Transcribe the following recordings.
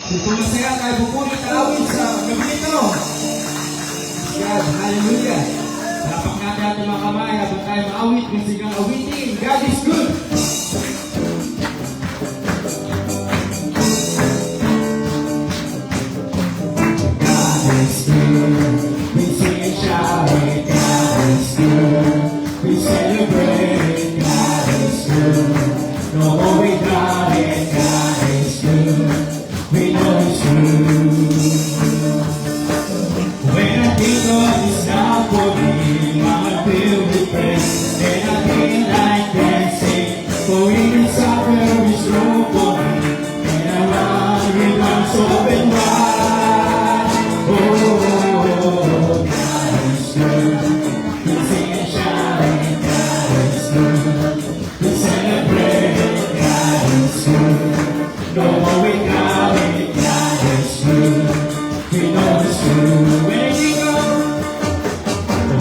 Kung masaya tayo pupunit ang awit sa gabi ito. God, hallelujah. Tapak natin ating mga kamay habang tayo maawit kung sigang awitin. God is good. God is good. We sing and shout it. God is good. We celebrate. God is good. No more without it. God is good. We know it's true. When I think of this love for me, my heart filled with praise, and I feel like dancing. For even soccer is wrong for me, and I run with arms open wide. Oh, God is good. We sing and shout, God is good. We celebrate, God is good. No more without it, God is good. We know it's true.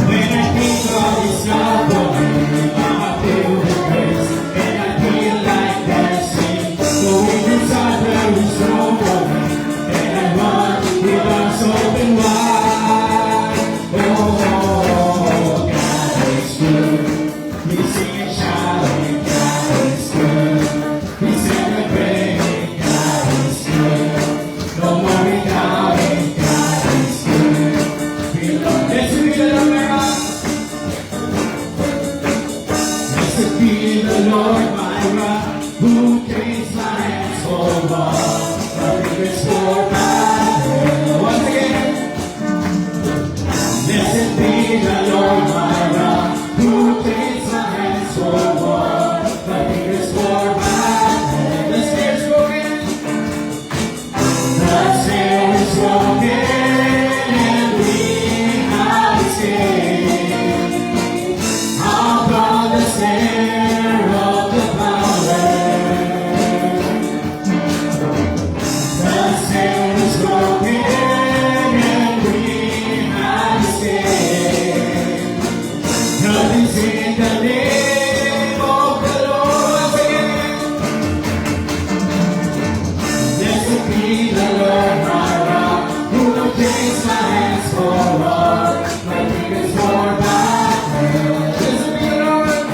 When I think of this love for me, my heart filled with praise, and I feel like dancing. Going inside where it's wrong for me, and I run with arms open wide. Oh, God is good. We sing and shout, God is good. We celebrate, God is good. No more without it, God is good. We love. Let's do it up, man. Blessed be the Lord, my rock, who trains my hands for war, my fingers for battle. Once again. Blessed be the Lord, my rock, who trains my hands for war, my fingers for battle. The snare is broken. The snare is broken, and we have escaped. Upon the snare of the power, the snare is broken, and we have escaped. Nothing's in the name of the Lord again. Blessed be the Lord, my rock, who takes my hands for war, my fingers for battle. Blessed be the Lord.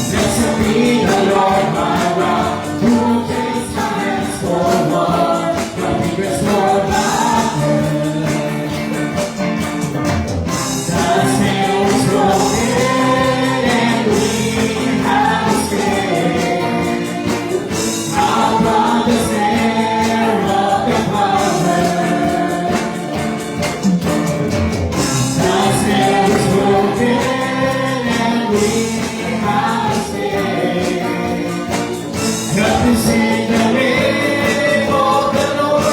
Blessed be the Lord, my rock, who takes my hands for war, my fingers for battle. The snare is broken, and we have escaped. Upon the snare of the power, the snare is broken, and we have escaped. Nothing's in the name of the Lord.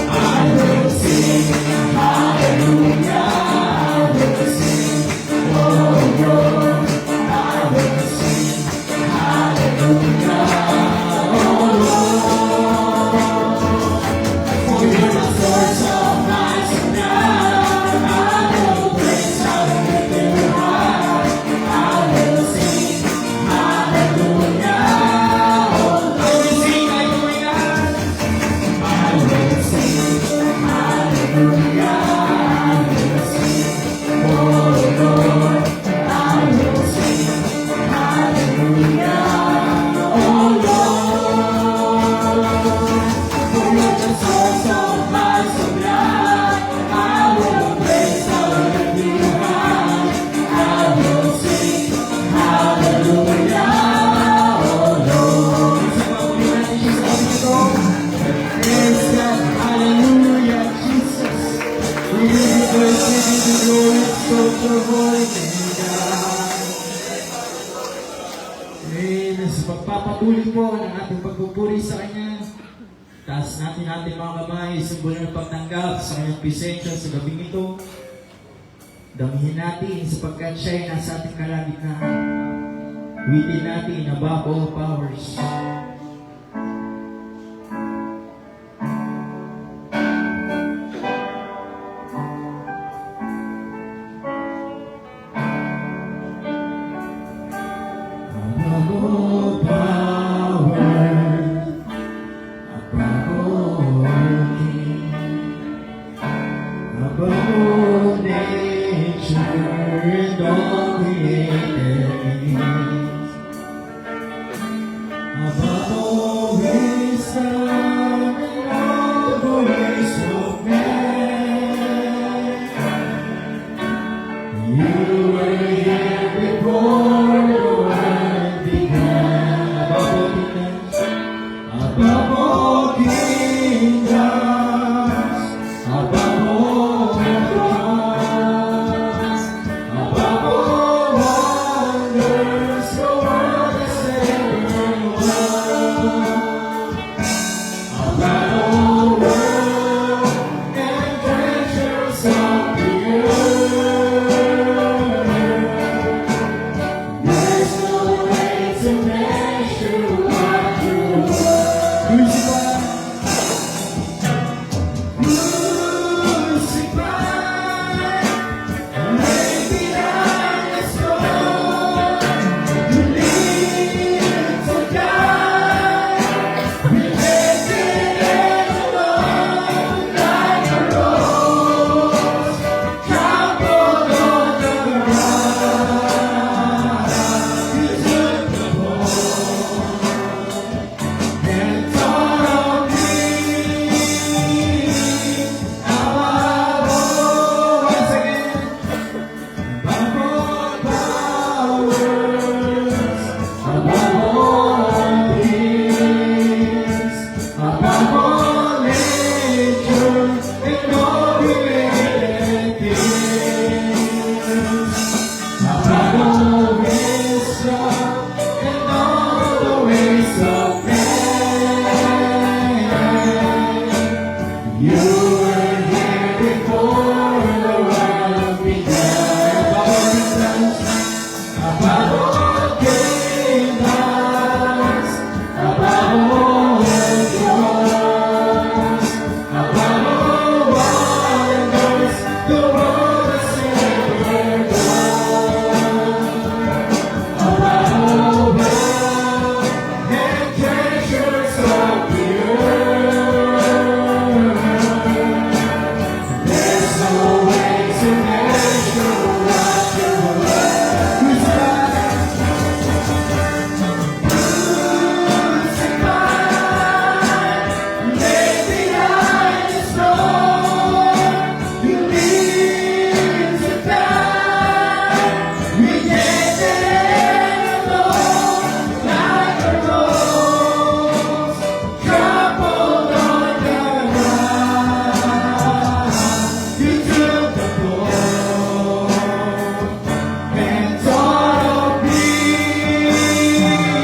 I will sing, hallelujah. I will sing, oh Lord. I will sing, hallelujah, oh Lord. For you're the source of my supply. I will praise, I will lift you high. I will sing, hallelujah, oh Lord. I will sing like we are. I will sing, hallelujah. I will sing, oh Lord. I will sing, hallelujah, oh Lord. For you're the source of my supply. I will praise, I will lift you high. I will sing, hallelujah, oh Lord. Isa pa po natin siya sa ito. Praise God, hallelujah, Jesus. We give you praise, we give you glory, exalt your holy name, God. Amen. Sa pagpapatuloy po ng ating pagpupuri sa Kanya, taas natin ating mga kamay, simbolo ng pagtanggap sa Kanyang presensya sa gabing ito. Damihin natin sapagkat siya ay nasa ating kalagitnaan. Witin natin above all powers. Above all power, above all kingdoms, above all thrones, above all wonders, the world is saving above all world and treasures of the earth. There's no way to measure what you are. Crucified, laid behind the stone. You live to die, rejected and alone, like a rose trampled on the ground. You took the fall and taught of me above all. Once again, above all powers, above all peace, above all nature and all created things, above all wisdom and all the ways of man. You were here before the world began. Above all kingdoms, above all thrones, above all wonders, the world is saving above all wealth and treasures of the earth. There's no way to measure what you're worth. Crucified, laid behind the stone. You live to die, rejected and alone, like a rose trampled on the ground. You took the fall and taught of me.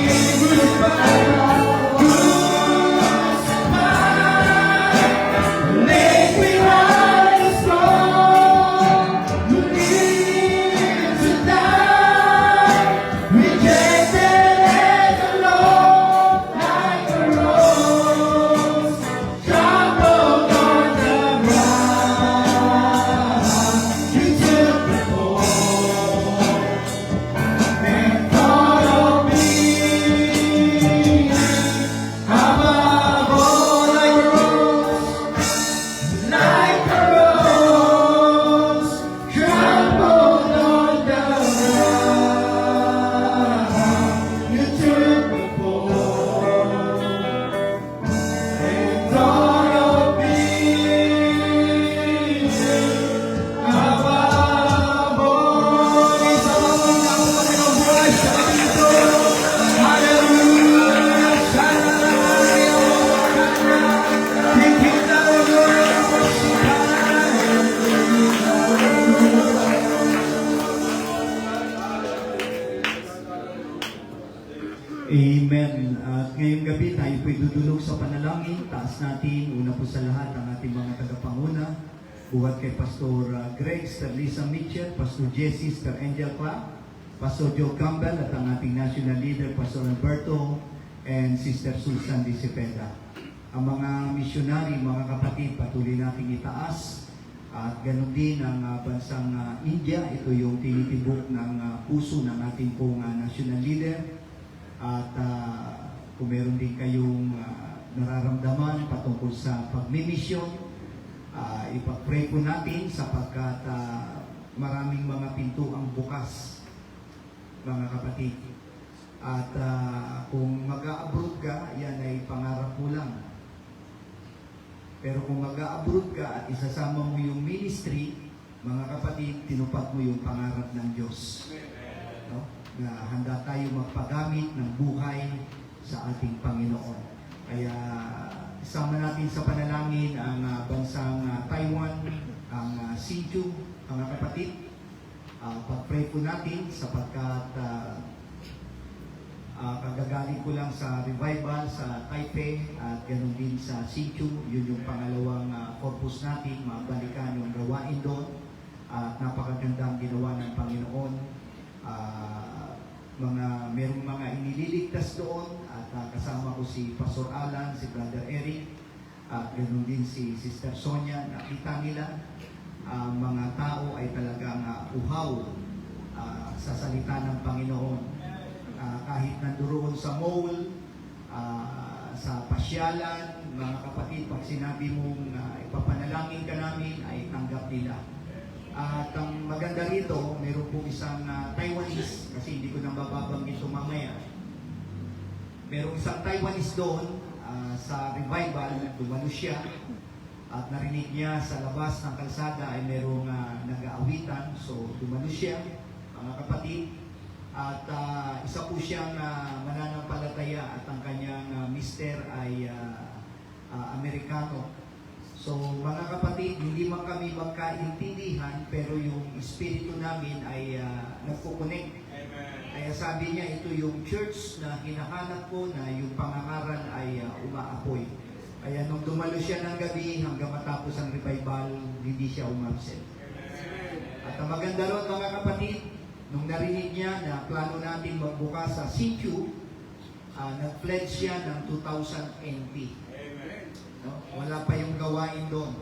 Crucified, laid behind the stone. You live to die, rejected and alone, like a rose trampled on the ground. You took the fall and thought of me above all, like a rose trampled on the ground. You took the fall and thought of me above all. Isa lang ang nakuha ng buhay sa Kristo. Hallelujah! Hallelujah! Higit na Amen. At ngayong gabi tayo po'y dudulog sa panalangin. Taas natin, una po sa lahat, ang ating mga tagapanguna. Buhat kay Pastor Greg, Sister Lisa Mitchell, Pastor Jesse, Sister Angel Clark, Pastor Joe Campbell, at ang ating national leader, Pastor Alberto, and Sister Susan Di Cepeda. Ang mga misyonary, mga kapatid, patuloy nating itaas. At ganun din ang bansang India. Ito yung tinitibok ng puso ng ating pong national leader. At kung meron din kayong nararamdaman patungkol sa pagmimisyon, ipag-pray po natin sapagkat maraming mga pinto ang bukas, mga kapatid. At kung mag-a-abroad ka, yan ay pangarap mo lang. Pero kung mag-a-abroad ka at isasama mo yung ministry, mga kapatid, tinupad mo yung pangarap ng Diyos. No? Na handa tayo magpagamit ng buhay sa ating Panginoon. Kaya isama natin sa panalangin ang bansang Taiwan, ang Hsinchu, mga kapatid. Pag-pray po natin sapagkat kagagaling ko lang sa revival sa Taipei at ganoon din sa Hsinchu. Yun yung pangalawang corpus natin, mabalikan yung gawain doon. At napakagandang ginawa ng Panginoon. Merong mga inililigtas doon at kasama ko si Pastor Alan, si Brother Eric, at ganoon din si Sister Sonia. Nakita nila mga tao ay talagang uhaw sa salita ng Panginoon. Kahit nandoon sa mall, sa pasyalan, mga kapatid, pag sinabi mong ipapanalangin ka namin, ay tanggap nila. At ang maganda rito, meron po isang Taiwanese, kasi hindi ko nang bababanggit ito mamaya. Merong isang Taiwanese doon sa revival, dumalo siya, at narinig niya sa labas ng kalsada ay merong nag-aawitan, so dumalo siya, mga kapatid. At isa po siyang mananampalataya at ang kanyang mister ay Amerikano. So mga kapatid, hindi man kami magkaintindihan pero yung espiritu namin ay nagkukunik. Kaya sabi niya, ito yung church na hinahanap ko na yung pangangaral ay umaapoy. Kaya nung dumalo siya ng gabi hanggang matapos ang revival, hindi siya umabsent. At ang maganda ron mga kapatid, nung narinig niya na plano natin magbukas sa Hsinchu, nag-pledge siya ng 2,000 NT. No? Wala pa yung gawain doon.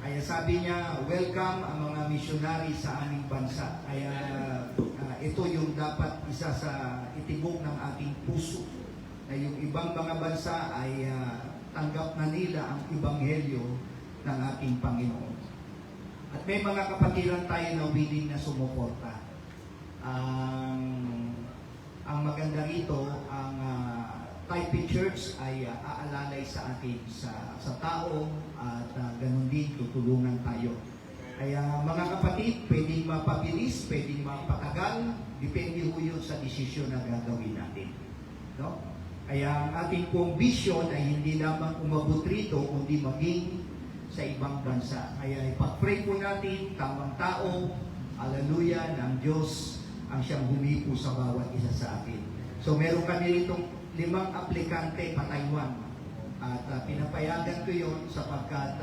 Kaya sabi niya, welcome ang mga missionary sa aming bansa. Kaya ito yung dapat isa sa itibok ng ating puso. Na yung ibang mga bansa ay tanggap na nila ang ebanghelyo ng ating Panginoon. At may mga kapatiran tayo na willing na sumuporta. Ang maganda rito, ang Taipei Church ay aalalay sa atin sa tao at ganun din tutulungan tayo. Kaya mga kapatid, pwedeng mapabilis, pwedeng mapatagal, depende ho yun sa desisyon na gagawin natin. No? Kaya ang ating pong vision ay hindi lamang umabot rito, kundi maging sa ibang bansa. Kaya ipag-pray po natin, tamang tao, hallelujah, ng Diyos ang siyang humipo sa bawat isa sa atin. So meron kami ritong 5 aplikante pa Taiwan. At pinapayagan ko yun sapagkat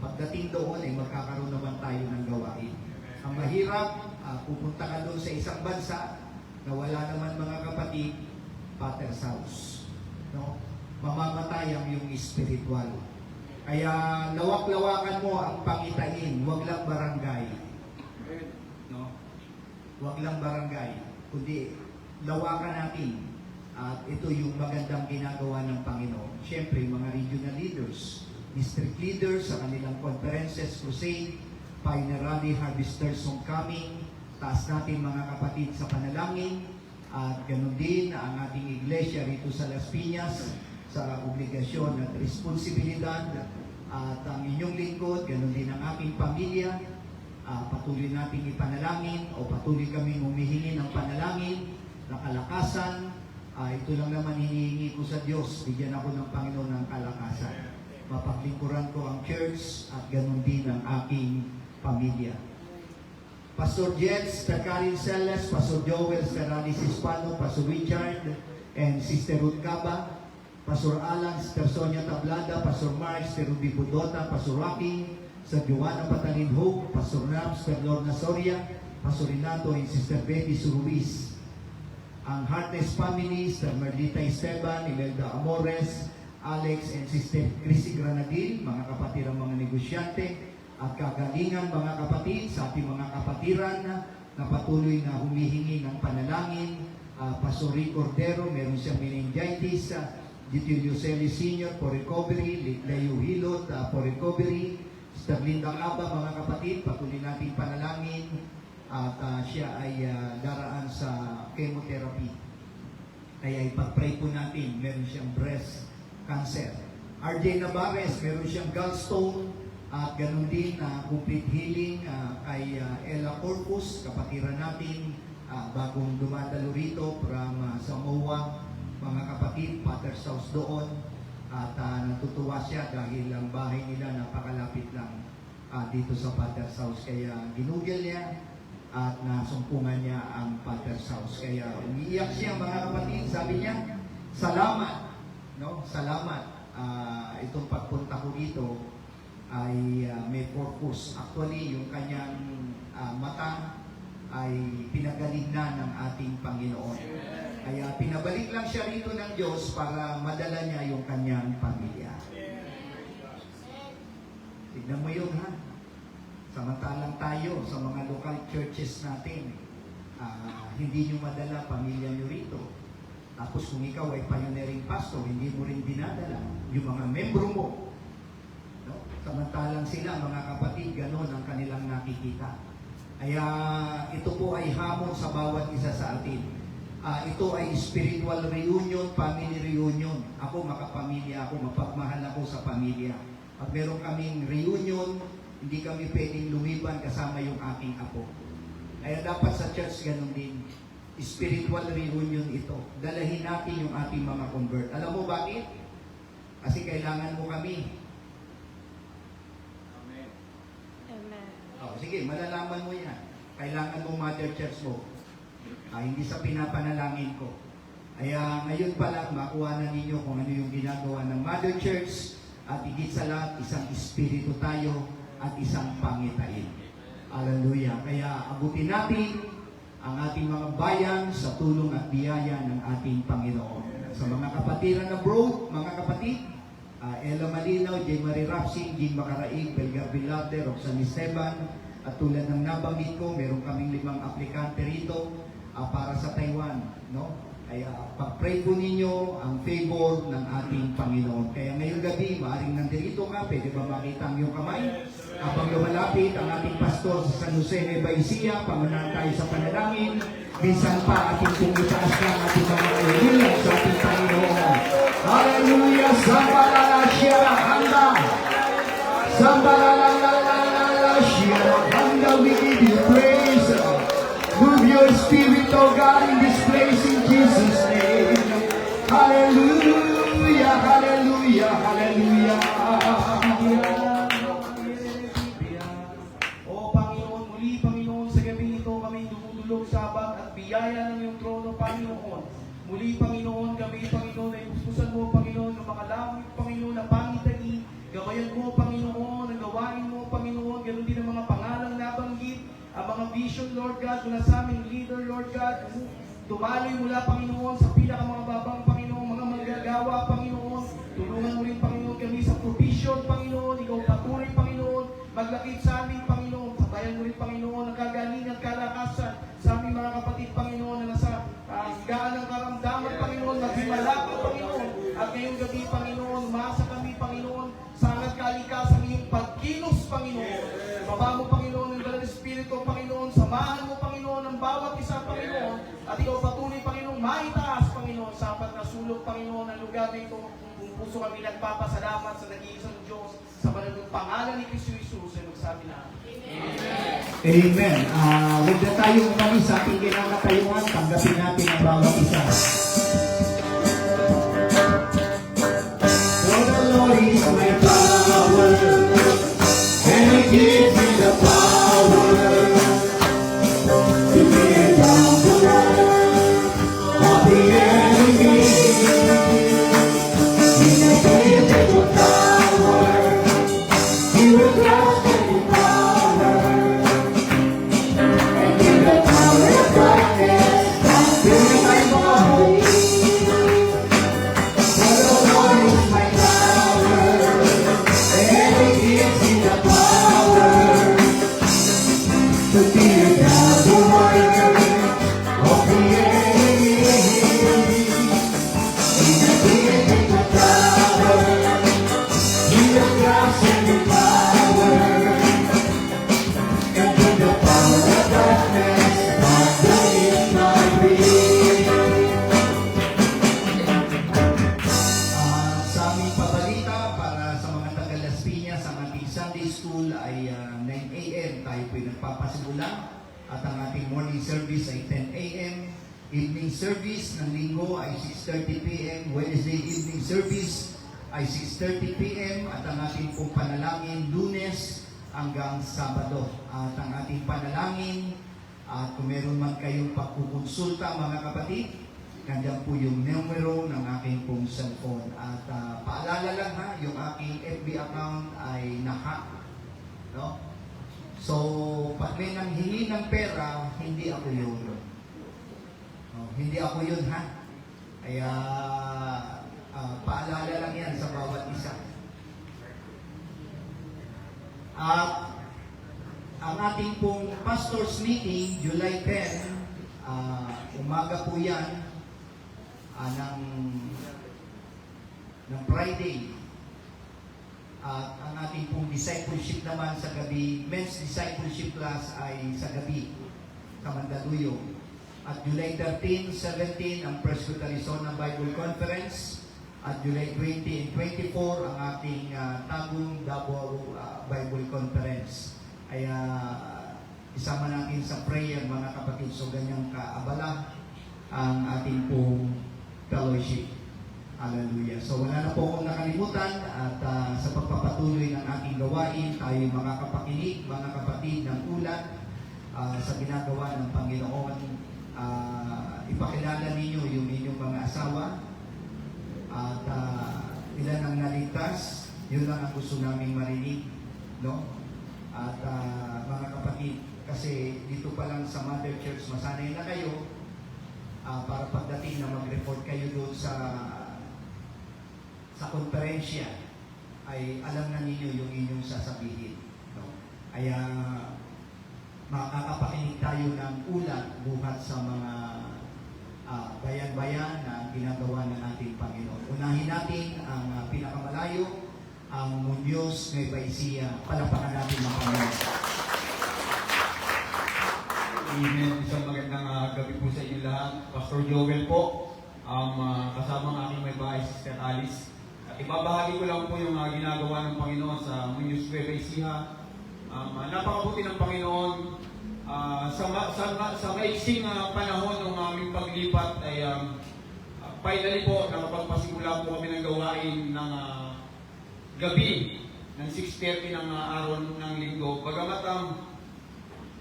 pagdating doon ay magkakaroon naman tayo ng gawain. Ang mahirap, pupunta ka doon sa isang bansa na wala naman mga kapatid, Father's house. No? Mamamatay ang yung spiritual. Kaya lawak-lawakan mo ang pangitain, huwag lang barangay. No? Huwag lang barangay, kundi lawakan natin. At ito yung magandang ginagawa ng Panginoon. Siyempre, mga regional leaders, district leaders sa kanilang conferences, crusade, pioneer rally, harvesters homecoming, taas natin mga kapatid sa panalangin, at ganoon din ang ating iglesia rito sa Las Piñas, sa obligasyon at responsibilidad, at ang inyong lingkod, ganoon din ang aking pamilya, patuloy nating ipanalangin o patuloy kaming humihingi ng panalangin, na kalakasan. Ito lang naman hinihingi ko sa Diyos, bigyan ako ng Panginoon ng kalakasan. Mapaglingkuran ko ang church at ganoon din ang aking pamilya. Pastor Jets, Sister Karin Celes, Pastor Joel Serranis Hispano, Pastor Richard, and Sister Ruth Caba, Pastor Alan, Sister Sonia Tablada, Pastor Mark, Sister Ruby Budota, Pastor Rocky, Sister Joanna Patalin Hope, Pastor Ram, Sister Lorna Soria, Pastor Renato, and Sister Betty Suruiz. Ang Heartless Family, Sister Merlita Esteban, Imelda Amores, Alex, and Sister Chrissy Granadil, mga kapatid ang mga negosyante, at kagalingan mga kapatid sa ating mga kapatiran na patuloy na humihingi ng panalangin. Pastor Rick Cordero, meron siyang meningitis, Dito Yuseli Sr. for recovery, Leo Hilot for recovery, Sister Linda Aba, mga kapatid, patuloy natin panalangin at siya ay daraan sa chemotherapy. Kaya ipag-pray po natin, meron siyang breast cancer. RJ Navarez, meron siyang gallstone, at ganun din complete healing kay Ella Corpus, kapatiran natin, bagong dumadalo rito from Samoa. mga kapatid, Father's House doon. At natutuwa siya dahil ang bahay nila napakalapit lang dito sa Father's House. Kaya ginugol niya at nasumpungan niya ang Father's House. Kaya umiiyak siya mga kapatid. Sabi niya, salamat. No? Salamat. Itong pagpunta ko dito ay may purpose. Actually, yung kanyang mata ay pinagaling na ng ating Panginoon. Kaya pinabalik lang siya rito ng Diyos para madala niya yung kanyang pamilya. Tignan mo yun, ha? Samantalang tayo sa mga local churches natin, hindi nyo madala pamilya nyo rito. Tapos kung ikaw ay pioneering pastor, hindi mo rin dinadala yung mga membro mo. No? Samantalang sila, mga kapatid, gano'n ang kanilang nakikita. Kaya ito po ay hamon sa bawat isa sa atin. Ito ay spiritual reunion, family reunion. Ako, makapamilya ako, mapagmahal ako sa pamilya. Pag meron kaming reunion, hindi kami pwedeng lumiban kasama yung aking apo. Kaya dapat sa church ganun din. Spiritual reunion ito. Dalahin natin yung ating mga convert. Alam mo bakit? Kasi kailangan mo kami. Amen. Amen. Sige, malalaman mo yan. Kailangan mo mother church mo. Hindi sa pinapanalangin ko. Kaya ngayon pa lang, makuha na ninyo kung ano yung ginagawa ng mother church. At higit sa lahat, isang espiritu tayo at isang pangitain. Hallelujah. Kaya abutin natin ang ating mga bayan sa tulong at biyaya ng ating Panginoon. Sa mga kapatiran abroad, mga kapatid, Ella Malinaw, J. Marie Rapsing, Jean Macaraig, Belgar Villarde, Roxanne Esteban, at tulad ng nabanggit ko, meron kaming 5 aplikante rito para sa Taiwan. No? Kaya pag-pray po ninyo ang favor ng ating Panginoon. Kaya ngayong gabi, maaaring nandirito ka, pwede ba makita ang iyong kamay? Habang lumalapit ang ating pastor sa San Jose Nueva Ecija, pangunahan tayo sa panalangin. Minsan pa ating pumitaas ka ang ating mga kaibigan sa ating Panginoon. Hallelujah! Sambalalashya Handa! Sambalalashya Handa, we give you praise. Move your spirit, O God, in this place in Jesus' name. Hallelujah! Hallelujah! Hallelujah! O Panginoon, muli Panginoon, sa gabi ito kami dumudulog sa abang at biyaya ng iyong trono, Panginoon. Muli Panginoon, kami Panginoon ay puspusan mo, Panginoon, ng mga langit, Panginoon, na pangitain. Gawayan mo, Panginoon, ang gawain mo, Panginoon, ganoon din ang mga pangalang nabanggit, ang mga vision, Lord God, mula sa aming leader, Lord God, tumaloy mula, Panginoon, sa pinakamababang, Panginoon, mga manggagawa, Panginoon. Tulungan mo rin, Panginoon, kami sa provision, Panginoon. Ikaw patuloy, Panginoon, maglakip sa amin, Panginoon. Sabayan mo rin, Panginoon, ang kagaling at kalakasan sa aming mga kapatid, Panginoon, na nasa gaan ng karamdaman, Panginoon, maghimala ka, Panginoon. At ngayong gabi, Panginoon, umasa kami, Panginoon, sa angat kalikasan iyong pagkilos, Panginoon. Baba mo, Panginoon, ang dalang Espiritu, Panginoon. Samahan mo, Panginoon, ang bawat isa, Panginoon. At ikaw patuloy, Panginoon, maitaas, Panginoon, sa apat na sulok, Panginoon, ang lugar na ito. Kung puso kami nagpapasalamat sa nag-iisang Diyos, sa banal pangalan ni Kristo Jesus, ay magsabi na, Amen. Amen. Huwag na tayong umalis sa ating kinakatayuan. Tanggapin natin ang bawat isa. For the Lord is my power, and He gives me the power to tear down the world of the enemy. He has given me the power, He will crush the power, and give the power of darkness. Feeling my body. For the Lord is my power, and He gives me the power to tear down the world of the enemy. He has given me the power, He will crush the power, and give the power of darkness underneath my feet. Sa aming pabalita para sa mga taga-Las Piñas, ang ating Sunday School ay 9 a.m. Tayo po'y nagpapasimula at ang ating morning service ay 10 a.m. Evening service ng linggo ay 6:30 p.m. Wednesday evening service ay 6:30 p.m. At ang ating pong panalangin Lunes hanggang Sabado. At ang ating panalangin, at kung meron man kayong pagkukonsulta mga kapatid, nandiyan po yung numero ng aking pong cellphone. At paalala lang ha, yung aking FB account ay na-hack. No? So, pag may nanghingi ng pera, hindi ako yun. No, hindi ako yun ha. Kaya, paalala lang yan sa bawat isa. At ang ating pong pastors meeting, July 10, umaga po yan, ng Friday. At ang ating pong discipleship naman sa gabi, men's discipleship class ay sa gabi, sa Mandaluyong. At July 13, 17, ang Presbytery Zona Bible Conference. At July 20 and 24, ang ating Tagum Davao Bible Conference. Ay isama natin sa prayer mga kapatid. So ganyang kaabala ang ating pong fellowship. Hallelujah. So wala na po akong nakalimutan at sa pagpapatuloy ng ating gawain, tayo makakapakinig, mga kapatid, ng ulat sa ginagawa ng Panginoon. Ipakilala ninyo yung inyong mga asawa at ilan ang naligtas. Yun lang ang gusto naming marinig, no? At mga kapatid, kasi dito pa lang sa Mother Church, masanay na kayo para pagdating na mag-report kayo doon sa konferensya, ay alam na ninyo yung inyong sasabihin. No? Kaya makakapakinig tayo ng ulat buhat sa mga bayan-bayan na ginagawa ng ating Panginoon. Unahin natin ang pinakamalayo, ang Muñoz, Nueva Ecija. Palapakan natin mga Panginoon. Amen. Isang magandang gabi po sa inyo lahat. Pastor Joel po, kasama ng aking may bahay, Sister Alice. At ibabahagi ko lang po yung ginagawa ng Panginoon sa Muñoz, Nueva Ecija. Napakabuti ng Panginoon. Sa maiksing panahon ng aming paglipat ay finally po nakapagpasimula po kami ng gawain ng gabi ng 6:30 ng araw ng linggo. Bagamat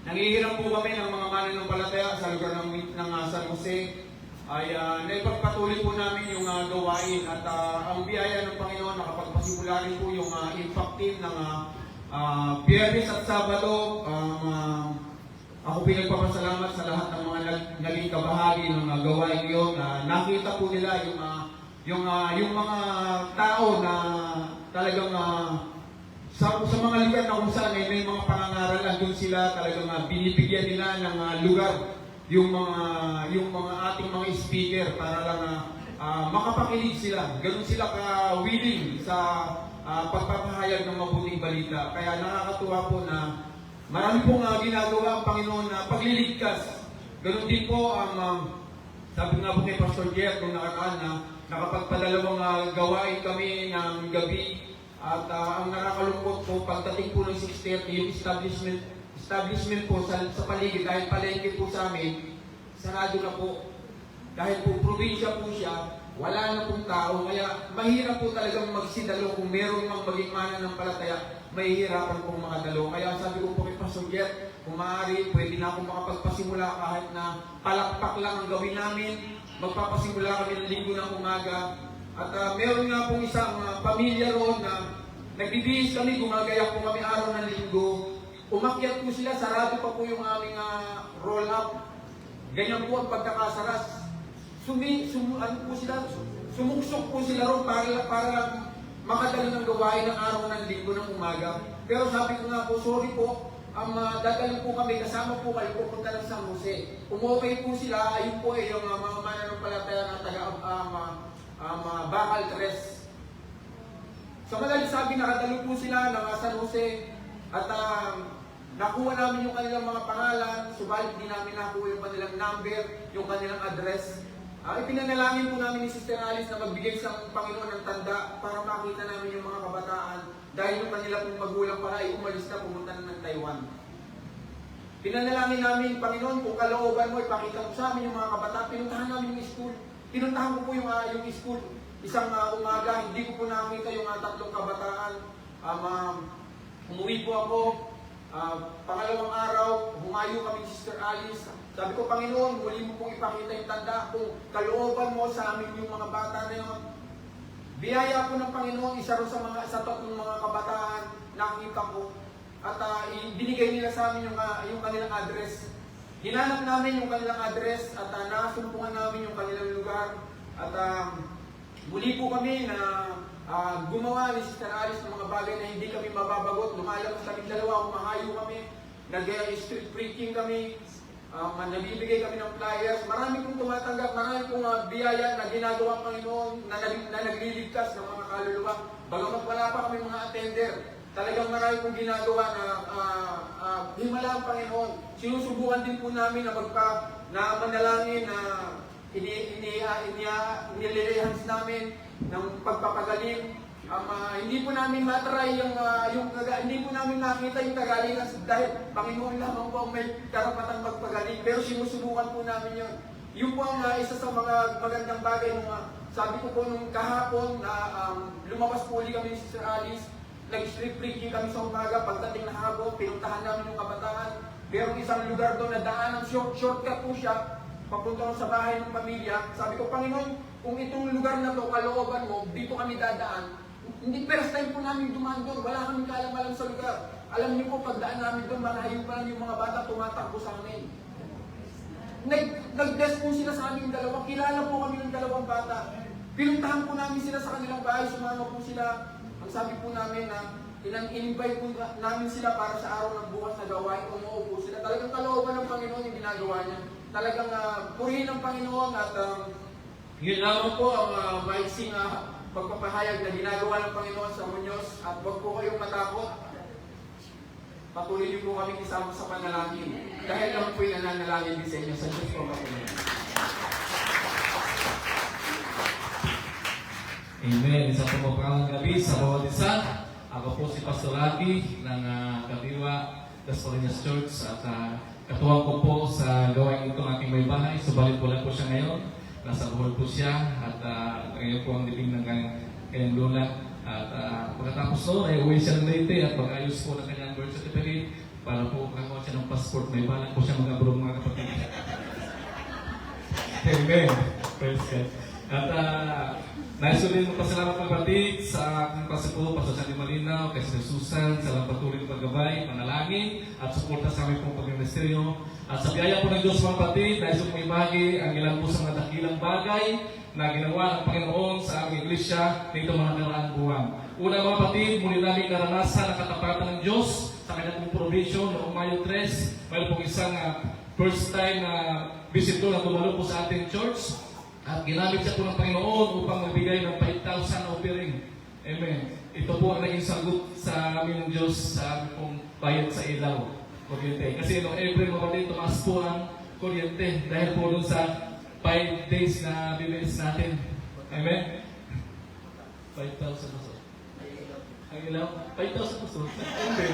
nangihiram po kami ng mga mananampalataya sa lugar ng San Jose, ay naipagpatuloy po namin yung gawain at ang biyaya ng Panginoon nakapagpasimula rin po yung impact team ng Biyernes at Sabado. Ako pinagpapasalamat sa lahat ng mga naging kabahagi ng gawain yun. Nakita po nila yung mga tao na talagang sa mga lugar na kung saan may mga pangangaralan, doon sila talagang binibigyan nila ng lugar yung mga ating mga speaker para lang makapakinig sila. Ganun sila ka-willing sa pagpapahayag ng mabuting balita. Kaya nakakatuwa po na marami pong ginagawa ang Panginoon na pagliligtas. Ganun din po sabi nga po kay Pastor Jer kung nakaraan na nakapagpadalawang gawain kami ng gabi. At ang nakakalungkot po, pagdating po ng 6:30, yung establishment po sa paligid, dahil palengke po sa amin, sarado na po. Dahil po probinsya po siya, wala na pong tao. Kaya mahirap po talagang magsidalo. Kung meron mang maging mananampalataya, mahihirapan pong makadalo. Kaya sabi ko po kay Pastor Jeff, kung maaari, pwede na akong makapagpasimula kahit na palakpak lang ang gawin namin. Magpapasimula kami ng linggo ng umaga. At meron nga pong isang pamilya roon na nagbibihis kami, gumagayak po kami araw ng linggo. Umakyat po sila, sarado pa po yung aming roll-up. Ganyan po ang pagkakasaras. Sumuksok po sila roon para lang makadali ng gawain ng araw ng linggo ng umaga. Pero sabi ko nga po, sorry po, dadalhin po kami, kasama po kayo, pupunta ng San Jose. Umokay po sila, ayun po yung mga mananampalataya na taga Bakal Tres. Sa madaling sabi, nakadalo po sila ng San Jose at nakuha namin yung kanilang mga pangalan, subalit di namin nakuha yung kanilang number, yung kanilang address. Ipinanalangin po namin ni Sister Alice na magbigay sa Panginoon ng tanda para makita namin yung mga kabataan dahil yung kanila pong magulang para ay umalis na, pumunta na ng Taiwan. Pinanalangin namin, Panginoon, kung kalooban mo, ipakita mo sa amin yung mga kabataan. Pinuntahan namin yung school. Pinuntahan ko po yung school. Isang umaga, hindi ko po nakita yung tatlong kabataan. Umuwi po ako. Pangalawang araw, humayo kami Sister Alice. Sabi ko, Panginoon, muli mo pong ipakita yung tanda kung kalooban mo sa amin yung mga bata na yun. Biyaya po ng Panginoon, isa rin sa tatlong mga kabataan nakita ko. At binigay nila sa amin yung kanilang address. Hinanap namin yung kanilang address at nasumpungan namin yung kanilang lugar. At muli po kami na gumawa ni Sister Alice ng mga bagay na hindi kami mababagot. Lumalabas kami dalawa, humahayo kami, nag-street preaching kami, nabibigay kami ng flyers. Marami pong tumatanggap, marami pong biyaya na ginagawa ng Panginoon na nagliligtas ng mga kaluluwa. Bagamat wala pa kami mga attender, talagang marami pong ginagawa na himala ang Panginoon. Sinusubukan din po namin na manalangin na inililihans namin ng pagpapagaling. Hindi po namin matry hindi po namin nakita yung kagalingan dahil Panginoon lamang po ang may karapatang magpagaling. Pero sinusubukan po namin yun. Yun po ang isa sa mga magandang bagay. Sabi ko po nung kahapon na lumabas po ulit kami ni Sister Alice. Nag-street preaching kami sa umaga, pagdating na hapon, pinuntahan namin yung kabataan. Merong isang lugar doon na daan, shortcut po siya, papunta sa bahay ng pamilya. Sabi ko, Panginoon, kung itong lugar na to, kalooban mo, dito kami dadaan. Hindi first time po namin dumaan doon, wala kaming kaalam-alam sa lugar. Alam niyo po, pagdaan namin doon, malayo pa lang yung mga bata tumatakbo sa amin. Nag-bless po sila sa aming dalawa, kilala po kami ng dalawang bata. Pinuntahan po namin sila sa kanilang bahay, sumama po sila. Ang sabi po namin na in-invite po namin sila para sa araw ng bukas na gawain, umuupo sila. Talagang kalooban ng Panginoon yung ginagawa niya. Talagang purihin ng Panginoon at yun lamang po ang maiksing pagpapahayag na ginagawa ng Panginoon sa Muñoz. At huwag po kayong matakot. Patuloy niyo po kami isama sa panalangin. Dahil lang po yung nananalangin din sa inyo. Sa Diyos po mapunin. Amen. Isang pumapakalang gabi sa bawat isa. Ako po si Pastor Rocky ng Kadiwa Las Marinas Church at katuwang ko po sa gawain itong aking may bahay. Subalit po lang po siya ngayon. Nasa buhol po siya at ngayon po ang libing ng kanyang lola. At pagkatapos noon ay uwi siya ng Leyte at mag-ayos po ng kanyang birth certificate para po makakuha siya ng passport. May balak po siya mag-abroad mga kapatid. Amen. Praise God. At nais ko din magpasalamat ng kapatid sa aking pasipo, Pastor Sandy Malinaw, kay Sir Susan, sa lang patuloy ng paggabay, panalangin, at suporta sa aming pong pag-ministeryo. At sa biyaya po ng Diyos mga kapatid, nais ko pong ibagi ang ilang po sa mga dakilang bagay na ginawa ng Panginoon sa aming iglesia nito mga nakaraang buwan. Una mga kapatid, muli namin naranasan ang katapatan ng Diyos sa kanyang pong provision noong Mayo 3. Mayroon pong isang first time na visitor na dumalo po sa ating church. At ginamit siya po ng Panginoon upang magbigay ng 5,000 na offering. Amen. Ito po ang naging sagot sa amin ng Diyos sa aming pong bayad sa ilaw. Kuryente. Kasi noong April mga kapatid, tumaas po ang kuryente dahil po dun sa 5 days na BBS natin. Amen. 5,000 pesos. Ang ilaw? 5,000 pesos. Amen.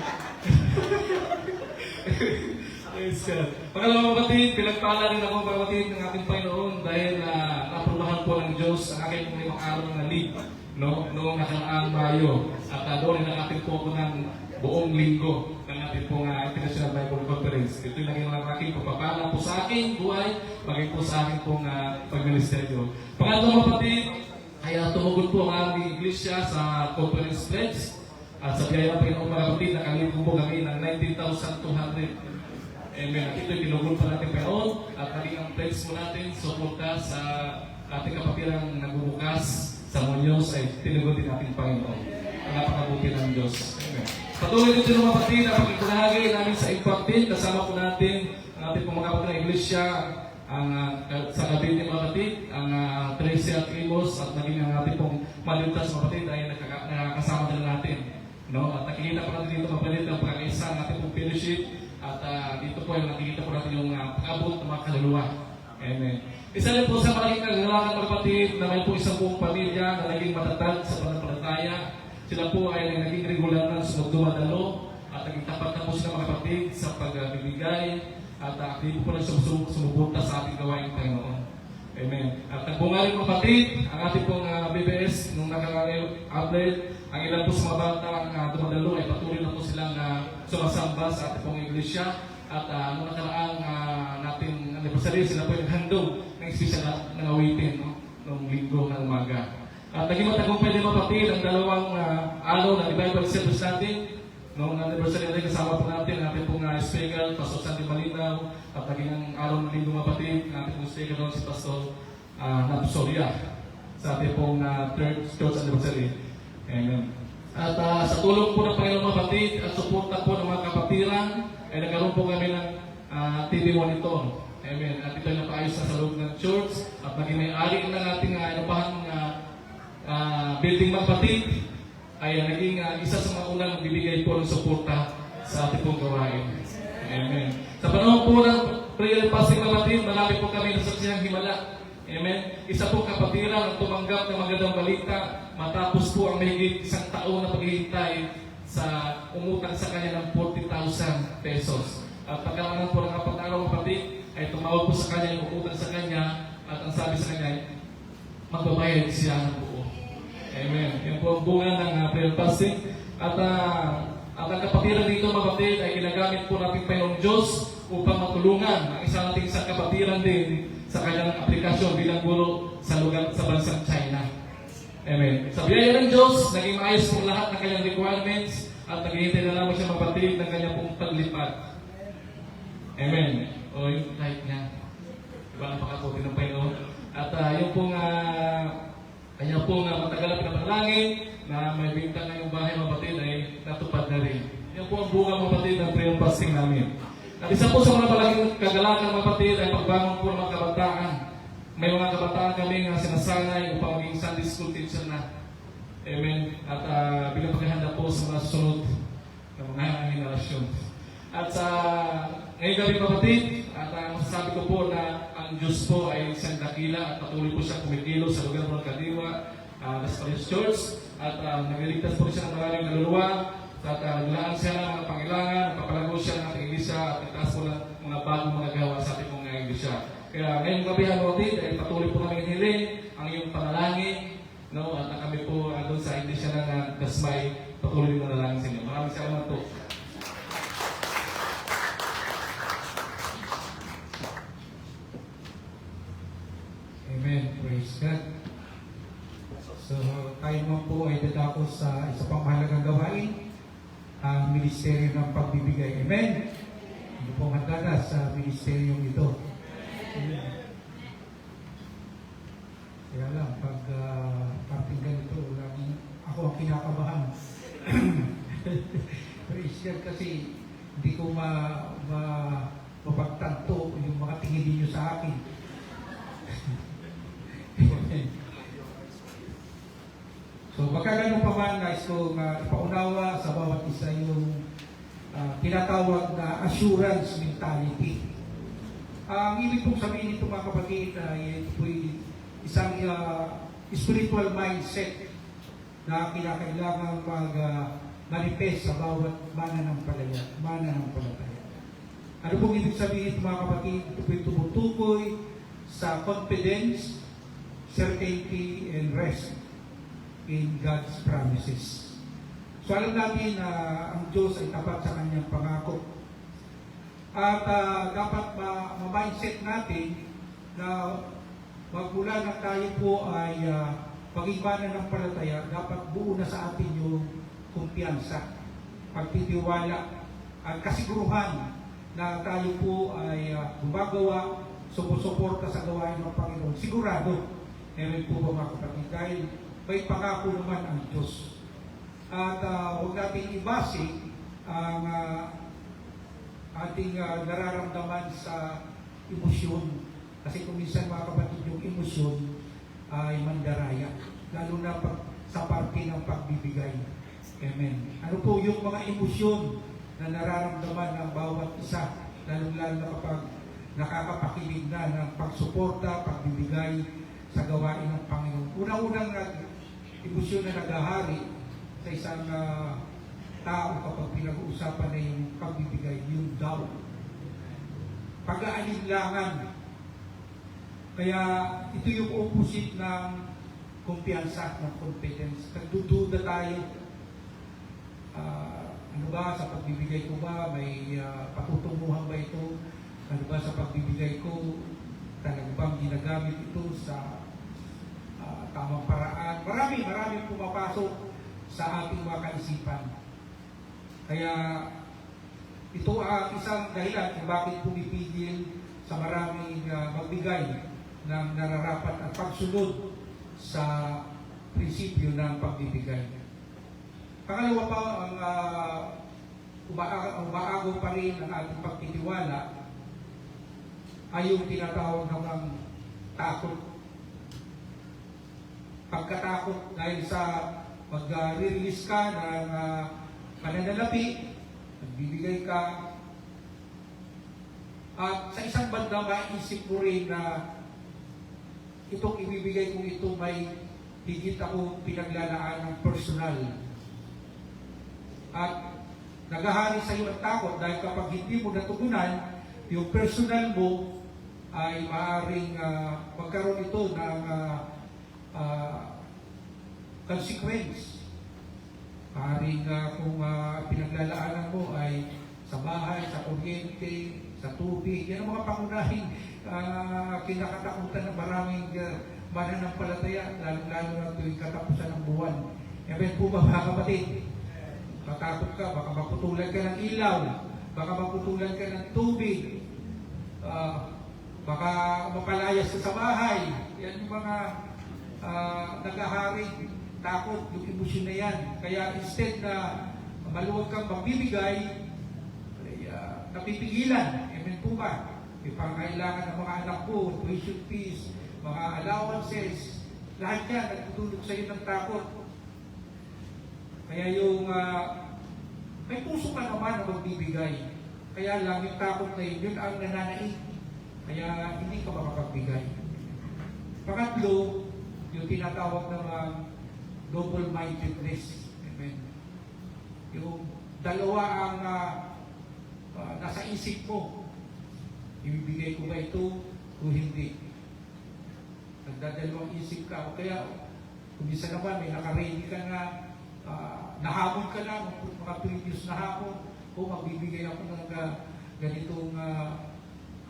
Praise God. Pangalawang kapatid, pinagpala rin ako mga kapatid ng ating Panginoon dahil naprobahan po ng Diyos ang aking pong 5 araw na leave noong nakaraang Mayo. At doon ang ating po ko ng buong linggo ng ating pong International Bible Conference. Ito yung naging mga aking pagpapala po sa aking buhay, maging po sa aking pong pagministeryo. Pangalawang kapatid, ay tumugod po ang aming iglesia sa conference pledge. At sa biyaya ng Panginoon mga kapatid, nakalito po kami ng 19,200. Amen. Ito yung tinugod pa natin Panginoon at naging ang pledge mo natin suporta sa ating kapapirang nagbubukas sa Muñoz ay tinugod din natin Panginoon. Ang napakabuti ng Diyos. Amen. Patuloy din mga kapatid ang pagkakahagi namin sa impact din. Kasama po natin ang ating mga kapatid ng iglesia sa Cavite mga kapatid, ang Tracy at Amos at naging ang ating pong maligtas mga kapatid ay nakakasama din natin. No? At nakikita po natin dito mga kapatid ang pagkakaisa ng ating pong fellowship. At dito po ay nakikita po natin yung pag-abot ng mga kaluluwa. Amen. Isa rin po sa malaking kagalakan mga kapatid na may po isang buong pamilya na naging matatag sa pananampalataya. Sila po ay naging regular na sumagdumadalo at naging tapat na po sila mga kapatid sa pagbibigay at aktibo po na sumuporta sa ating gawain Panginoon. Amen. At nagbunga rin mga kapatid, ang ating pong BBS nung nakaraang outlet, ang ilan po sa mga bata ang dumadalo ay patuloy na po silang sumasamba sa ating pong iglesia. At nung nakaraang natin anniversary, sila po yung handog ng espesyal na awitin noong linggo ng umaga. At naging matagumpay din mga kapatid ang dalawang araw na revival service natin. Noong anniversary natin, kasama po natin ang ating pong speaker, Pastor Sandy Malinaw, at naging ang araw ng linggo mga kapatid, ang ating pong speaker doon si Pastor Napsoria sa ating pong third church anniversary. Amen. At sa tulong po ng Panginoon mga kapatid at suporta po ng mga kapatiran, ay nagkaroon po kami ng TV monitor. Amen. At ito ay napaayos na sa loob ng church at naging may-ari ng ating inupahang building mga kapatid ay naging isa sa mga unang bibigay po ng suporta sa ating pong gawain. Amen. Sa panahon po ng prayer and fasting mga kapatid, marami po kami nasaksihang himala. Amen. Isa po kapatiran ang tumanggap ng magandang balita matapos po ang mahigit isang taon na paghihintay sa umutang sa kanya ng 40,000 pesos. At pagkakaroon po ng kapag-araw kapatid, ay tumawag po sa kanya yung umutang sa kanya at ang sabi sa kanya, magbabayad siya ng buo. Amen. Yan po ang bunga ng prayer fasting. At ang kapatiran dito mga kapatid ay ginagamit po natin Panginoong Diyos upang matulungan ang isang ating isang kapatiran din sa kanyang aplikasyon bilang guro sa lugar sa bansang China. Amen. Sa biyaya ng Diyos, naging maayos po lahat ng kanyang requirements at naghihintay na lamang siya mapatid ng kanyang pong paglipad. Amen. O yung kahit niya. Diba ang pakaputi ng Panginoon? At yung pong kanya pong matagal na pinapanalangin na may bintang na yung bahay mga batid ay natupad na rin. Yan po ang bunga mga batid ng prayer fasting namin. At isa po sa mga malaking kagalakan mga batid ay pagbangon po ng mga kabataan. May mga kabataan kami nga sinasanay upang maging Sunday school teacher na. Amen. At bilang paghahanda po sa mga susunod na mga henerasyon. At sa ngayong gabi mga batid, at masasabi ko po na ang Diyos po ay isang dakila at patuloy po siya kumikilo sa lugar ng Kadiwa, Las Palmas Church, at nagliligtas po siya ng maraming kaluluwa, at nilaan siya ng mga pangailangan, napapalago siya ng ating iglesia, at itaas po ng mga bagong mga gawa sa ating mga iglesia. Kaya ngayong gabi mga batid, ay patuloy po namin hiling ang iyong panalangin, no? At kami po doon sa iglesia ng Dasmay, patuloy din manalangin sa inyo. Maraming salamat po. Amen. Praise God. So, tayo naman po ay dadako sa isa pang mahalagang gawain, ang ministeryo ng pagbibigay. Amen. Hindi po handa na sa ministeryong ito. Amen. Kaya lang, pag parting ganito, ako ang kinakabahan. Praise God kasi hindi ko mapagtanto yung mga tingin ninyo sa akin. So, baka ganun pa man, guys, kung ipaunawa sa bawat isa yung tinatawag na assurance mentality. Ang ibig pong sabihin nito mga kapatid ay isang spiritual mindset na kinakailangan manifest sa bawat mananampalataya. Ano pong ibig sabihin ito mga kapatid? Ito po'y tumutukoy sa confidence, certainty, and rest in God's promises. So alam natin na ang Diyos ay tapat sa kanyang pangako. At dapat ma-mindset natin na magmula na tayo po ay pag-ibanan ng palataya, dapat buo na sa atin yung kumpiyansa, pagtitiwala, at kasiguruhan na tayo po ay gumagawa, sumusuporta sa gawain ng Panginoon. Sigurado, meron po ba mga kapatid? Dahil may pangako naman ang Diyos. At huwag natin ibase ang ating nararamdaman sa emosyon. Kasi kung minsan mga kapatid, yung emosyon ay mandaraya. Lalo na sa parte ng pagbibigay. Amen. Ano po yung mga emosyon na nararamdaman ng bawat isa, lalo-lalo na kapag nakakapakilig na ng pagsuporta, pagbibigay sa gawain ng Panginoon. Unang-unang emosyon na naghahari sa isang tao kapag pinag-uusapan na yung pagbibigay, yung daw. Pag-aalinlangan. Kaya ito yung opposite ng kumpiyansa, ng confidence. Nagdududa tayo. Ano ba, sa pagbibigay ko ba, may patutunguhan ba ito? Ano ba sa pagbibigay ko, talagang bang ginagamit ito sa tamang paraan? Maraming pumapasok sa ating mga kaisipan. Kaya ito ang isang dahilan kung bakit pumipigil sa maraming magbigay ng nararapat at pagsunod sa prinsipyo ng pagbibigay. Pangalawa pa, ang umaagaw pa rin ang ating pagtitiwala ay yung tinatawag ng takot. Pagkatakot dahil sa mag-release ka ng pananalapi, nagbibigay ka, at sa isang banda maisip mo rin na itong ibibigay kong ito may higit ako pinaglalaan ng personal. At naghahari sa iyo ang takot dahil kapag hindi mo natugunan, yung personal mo ay maaaring magkaroon ito ng consequence. Maaaring kung pinaglalaanan mo ay sa bahay, sa kuryente, sa tubig, yan ang mga pangunahing kinakatakutan ng maraming mananampalataya, lalo-lalo na tuwing katapusan ng buwan. Amen po ba mga kapatid? Matakot ka, baka maputulan ka ng ilaw, baka maputulan ka ng tubig, baka mapalayas ka sa bahay. Yan yung mga naghaharing takot, yung emosyon na yan. Kaya instead na maluwag kang magbibigay, napipigilan. Amen po ba? May pangailangan ng mga anak ko, tuition fees, mga allowances, lahat yan nagtutulog sa iyo ng takot. Kaya yung may puso ka naman na magbibigay. Kaya lang yung takot na yun ang nananaig. Kaya hindi ka makapagbigay. Pangatlo, yung tinatawag naman double-mindedness. Amen. Yung dalawa ang nasa isip mo. Ibibigay ko ba ito o hindi? Nagdadalawang isip ka. O kaya, kung isa naman, may nakaready ka na, nahabol ka na, mga previous na hapon, o magbibigay ako ng ganitong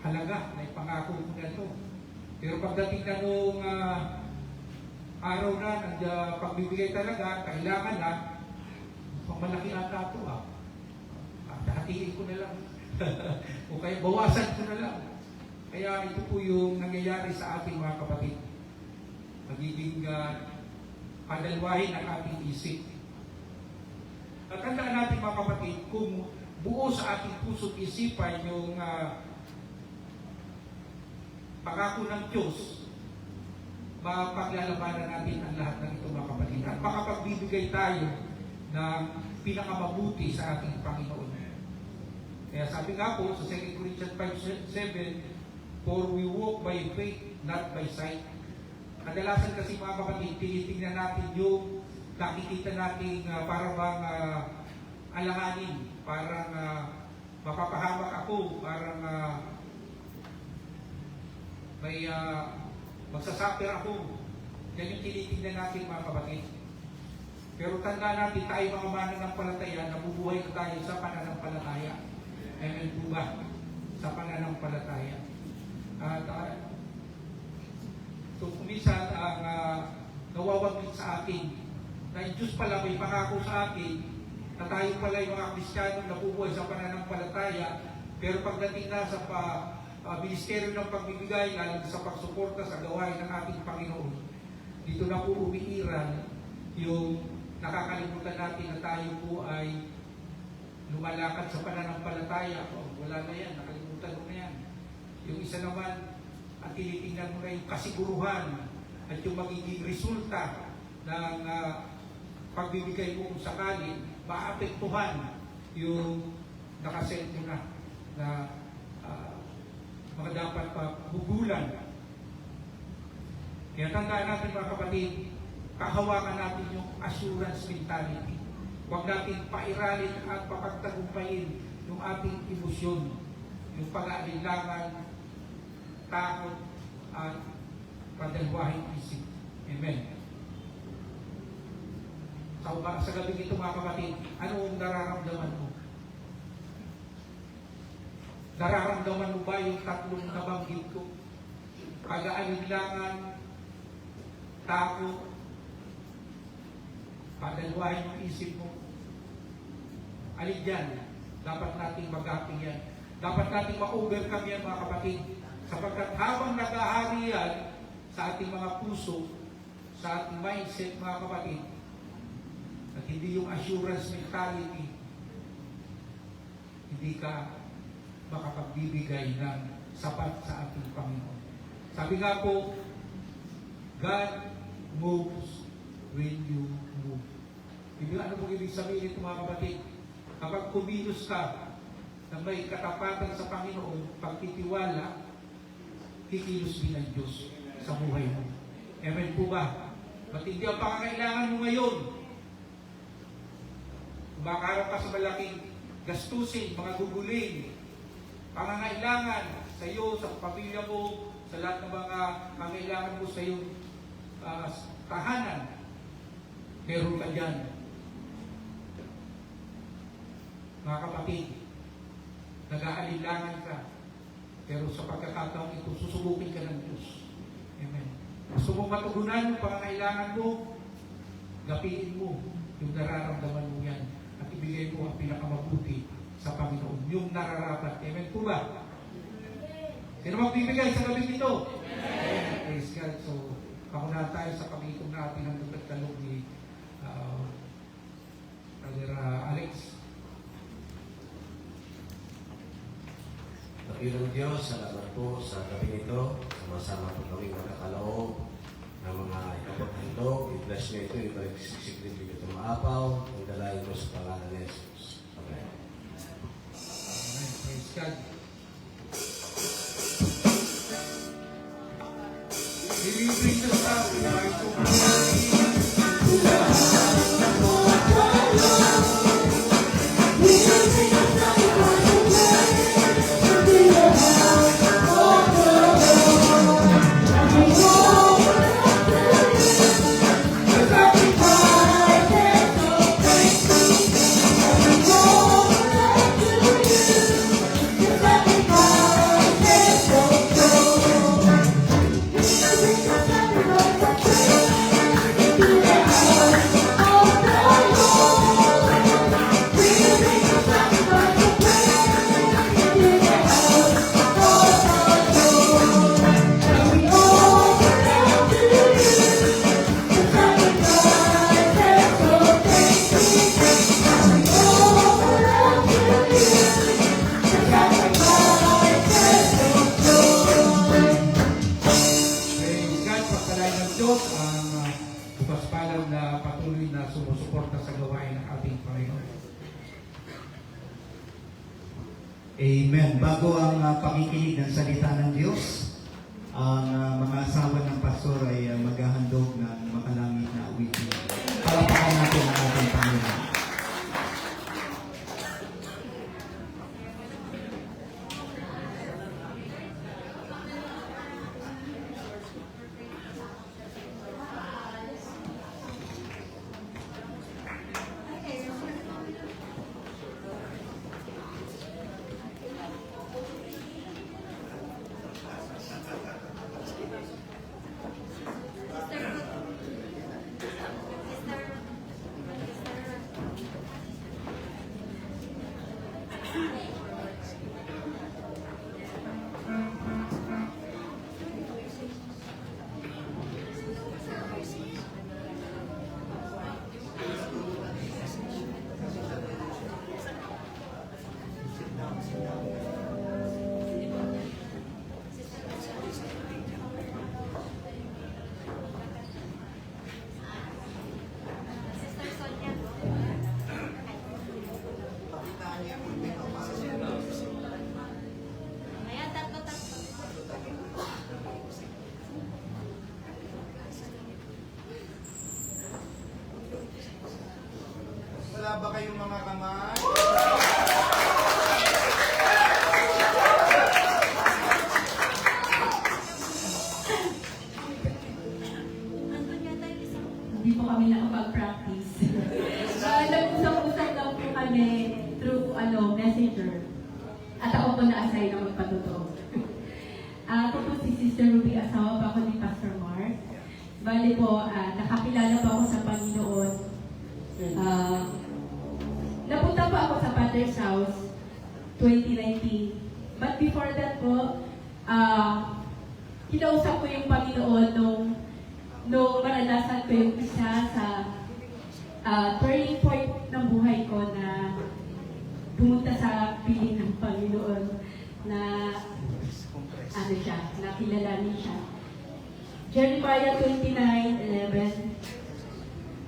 halaga na ipangako ko na ito. Pero pagdating na nung araw na, pagbibigay talaga, kailangan na, malaki ata ito hatiin ko na lang. O kaya bawasan ko na lang. Kaya ito po yung nangyayari sa ating mga kapatid. Magiging padalwahin ang ating isip. At tandaan natin mga kapatid, kung buo sa ating puso't isipan yung pangako ng Diyos, mapaglalabanan natin ang lahat ng ito mga kapatid. At makapagbibigay tayo ng pinakamabuti sa ating Panginoon. Kaya sabi nga po sa 2 Corinthians 5:7, for we walk by faith, not by sight. Kadalasan kasi mga kapatid, tinitingnan natin yung nakikita natin parang alanganin, parang mapapahamak ako, parang may magsasuffer ako. Yan yung tinitingnan natin mga kapatid. Pero tandaan natin, tayo mga mananampalataya, nabubuhay na tayo sa pananampalataya. Amen po ba? Sa pananampalataya. At so kuminsan ang nawawaglit sa akin na yung Diyos pala may pangako sa akin na tayo pala yung mga Kristiyano na nabubuhay sa pananampalataya, pero pagdating na sa ministeryo ng pagbibigay, lalo sa pagsuporta sa gawain ng ating Panginoon, dito na po umiiral yung nakakalimutan natin na tayo po ay lumalakad sa pananampalataya. Wala na yan, nakalimutan mo na yan. Yung isa naman, at tinitingnan mo na yung kasiguruhan at yung magiging resulta ng pagbibigay mo kung sakali, maapektuhan yung nakaset mo na mga dapat bugulan. Kaya tandaan natin mga kapatid, kahawakan natin yung assurance mentality. Huwag natin pairalin at papagtagumpayin yung ating emosyon, yung pag-aalinlangan, takot, at padalwahing isip. Amen. Sa gabi nito mga kapatid, ano ang nararamdaman mo? Nararamdaman mo ba yung tatlong nabanggit ko? Pag-aalinlangan, takot, padalwahin yung isip mo. Alin dyan? Dapat nating mag-aaping yan. Dapat nating ma-overcome yan mga kapatid. Sapagkat habang nag-ahari yan sa ating mga puso, sa ating mindset mga kapatid, at hindi yung assurance mentality, hindi ka makapagbibigay ng sapat sa ating Panginoon. Sabi nga po, God moves when you move. Ano po ibig sabihin ito mga kapatid? Kapag kumilos ka na may katapatan sa Panginoon, pagtitiwala, kikilos din ang Diyos sa buhay mo. Amen po ba? Matindi ang pangangailangan mo ngayon. Makaharap ka sa malaking gastusin, mga guguling, pangangailangan sa iyo, sa pamilya mo, sa lahat ng mga pangangailangan mo sa iyong tahanan. Meron ka dyan. Mga kapatid, nag-aalinlangan ka, pero sa pagkakataon ito, susubukin ka ng Diyos. Amen. Gusto mong matugunan yung pangangailangan mo, gapiin mo yung nararamdaman mo yan at ibigay mo ang pinakamabuti sa Panginoon, yung nararapat. Amen po ba? Sino magbibigay sa gabi nito? Amen. Praise God. So, pakunahan tayo sa pag-iikong natin ang nagtalog ni Brother Alex. Dakilang Diyos, salamat po sa gabi nito. Sama-sama po kami magkakaloob ng mga ikapaghandog. I-bless nyo ito, ito i-secretly ito maapaw. Ang dalayan ko sa pangalan ni Jesus. Amen. Amen. Praise God. We will bring the sacrifice of Amen. Bago ang pakikinig ng salita ng Diyos, ang mga asawa ng pastor ay maghahandog ng makalangit na awitin. Palapakan natin ang ating Panginoon. Wala ba kayong mga kamay? Hindi po kami nakapag-practice. Nag-usap-usap lang po kami through messenger. At ako po na-assign na magpatotoo. Ako po si Sister Ruby, asawa pa ako ni Pastor Mark. Bali po, nakakilala pa ako sa Panginoon. Napunta pa ako sa Father's House 2019. But before that po, kinausap ko yung Panginoon nung maranasan ko yung isa sa turning point ng buhay ko na pumunta sa piling ng Panginoon na nakilalanin siya. Jeremiah 29:11,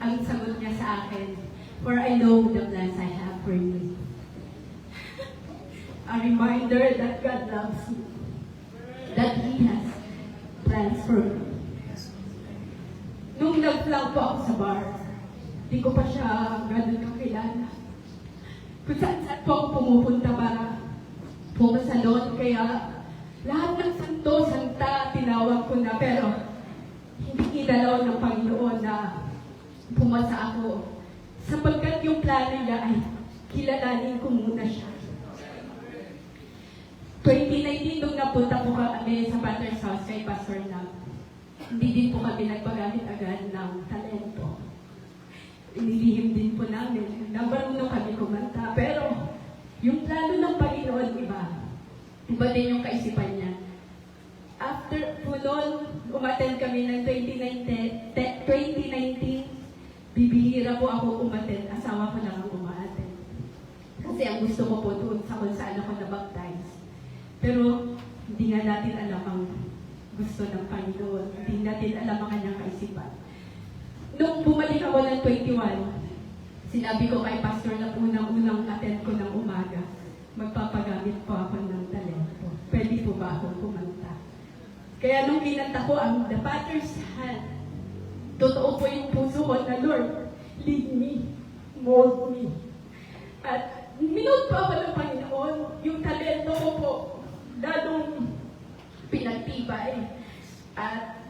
ang sagot niya sa akin, "For I know the plans I have for you." A reminder that God loves you, that He has plans for me. Nung nag-vlog po ako sa bar, di ko pa siya ganun kakilala. Kung saan-saan po ako pumupunta para pumasalon, kaya lahat ng santo, santa, tinawag ko na, pero hindi inalaw ng Panginoon na pumasa ako. Sapagkat yung plano niya ay kilalanin ko muna siya. 2019, nung napunta po kami sa Father's House kay Pastor Nam, hindi din po kami nagpagamit agad ng talento. Inilihim din po namin. Nabarunong kami kumanta. Pero yung plano ng Panginoon, iba. Iba din yung kaisipan niya. After po noon, umattend kami ng 2019, bibihira po ako umattend. Asawa ko lang ang umaattend. Kasi ang gusto ko po doon sa kung saan ako nabaptize. Pero hindi nga natin alam ang gusto ng Panginoon. Hindi natin alam ang kanyang kaisipan. Nung bumalik ako ng 21, sinabi ko kay Pastor na unang attend ko ng umaga, magpapagamit po ako ng talento. Pwede po ba akong kumanta? Kaya nung kinanta ko ang The Father's Hand, totoo po yung puso ko na, Lord, lead me, mold me. At minold po ako ng Panginoon, yung talento ko po, lalong pinagtibay. At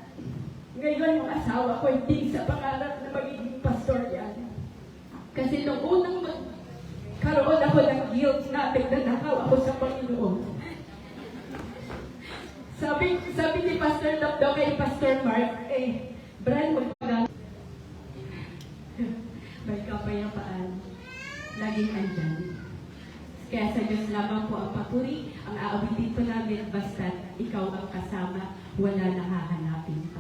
ngayon yung asawa ko, hindi sa pangarap na magiging pastor yan. Kasi nung unang magkaroon ako ng guilt na nagnanakaw ako sa Panginoon. Sabi ni Pastor Love daw kay Pastor Mark, Brian, magpagamit. May kapayapaan. Laging andyan. Kaya sa Diyos lamang po ang papuri, ang aawitin po namin, basta't ikaw ang kasama, wala nang hahanapin.